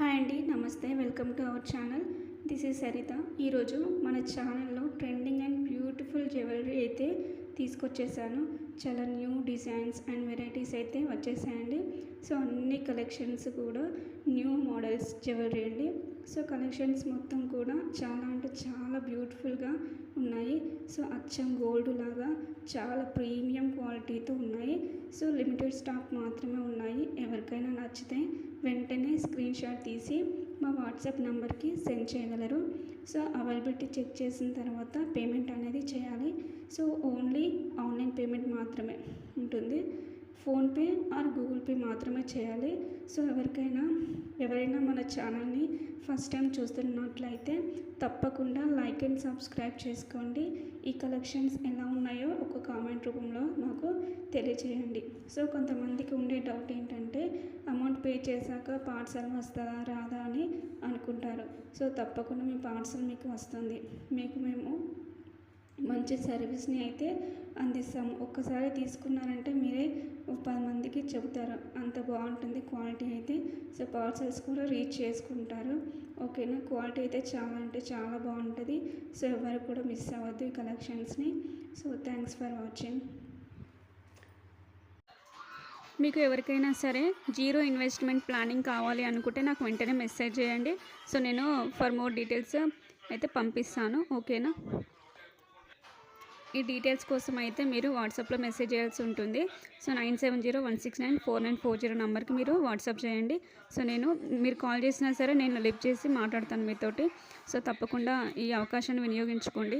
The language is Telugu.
హాయ్ అండి, నమస్తే. Welcome to our channel. This is Saritha. ఈరోజు మన ఛానల్లో ట్రెండింగ్ అండ్ బ్యూటిఫుల్ జ్యువెలరీ అయితే తీసుకొచ్చేసాను. చాలా న్యూ డిజైన్స్ అండ్ వెరైటీస్ అయితే వచ్చేసాయండి. సో అన్ని కలెక్షన్స్ కూడా న్యూ మోడల్స్ జ్యువెలరీ అండి. సో కలెక్షన్స్ మొత్తం కూడా చాలా అంటే చాలా బ్యూటిఫుల్గా ఉన్నాయి. సో అచ్చం గోల్డ్ లాగా చాలా ప్రీమియం క్వాలిటీతో ఉన్నాయి. సో లిమిటెడ్ స్టాక్ మాత్రమే ఉన్నాయి. ఎవరికైనా నచ్చితే వెంటనే స్క్రీన్ షాట్ తీసి మా వాట్సాప్ నెంబర్కి సెండ్ చేయగలరు. సో అవైలబిలిటీ చెక్ చేసిన తర్వాత పేమెంట్ అనేది చేయాలి. సో ఓన్లీ ఆన్లైన్ పేమెంట్ మాత్రమే ఉంటుంది. ఫోన్పే ఆర్ గూగుల్ పే మాత్రమే చేయాలి. సో ఎవరైనా మన ఛానల్ని ఫస్ట్ టైం చూస్తున్నట్లయితే తప్పకుండా లైక్ అండ్ సబ్స్క్రైబ్ చేసుకోండి. ఈ కలెక్షన్స్ ఎలా ఉన్నాయో ఒక కామెంట్ రూపంలో నాకు తెలియజేయండి. సో కొంతమందికి ఉండే డౌట్ ఏంటంటే అమౌంట్ పే చేశాక పార్సల్ వస్తుందా రాదా అని అనుకుంటారు. సో తప్పకుండా మీ పార్సల్ మీకు వస్తుంది. మేము మంచి సర్వీస్ని అయితే అందిస్తాము. ఒక్కసారి తీసుకున్నారంటే మీరే 10 మందికి చెబుతారు, అంత బాగుంటుంది క్వాలిటీ అయితే. సో పార్సల్స్ కూడా రీచ్ చేసుకుంటారు. ఓకేనా, క్వాలిటీ అయితే చాలా అంటే చాలా బాగుంటుంది. సో ఎవరు కూడా మిస్ అవ్వద్దు ఈ కలెక్షన్స్ని. So thanks for watching. మీకు ఎవరికైనా సరే జీరో ఇన్వెస్ట్మెంట్ ప్లానింగ్ కావాలి అనుకుంటే నాకు వెంటనే మెసేజ్ చేయండి. సో నేను ఫర్ మోర్ డీటెయిల్స్ అయితే పంపిస్తాను. ఓకేనా, ఈ డీటెయిల్స్ కోసం అయితే మీరు వాట్సాప్లో మెసేజ్ చేయాల్సి ఉంటుంది. సో 9701694940 నెంబర్కి మీరు వాట్సాప్ చేయండి. సో మీరు కాల్ చేసినా సరే నేను లిఫ్ట్ చేసి మాట్లాడతాను మీతోటి. సో తప్పకుండా ఈ అవకాశాన్ని వినియోగించుకోండి.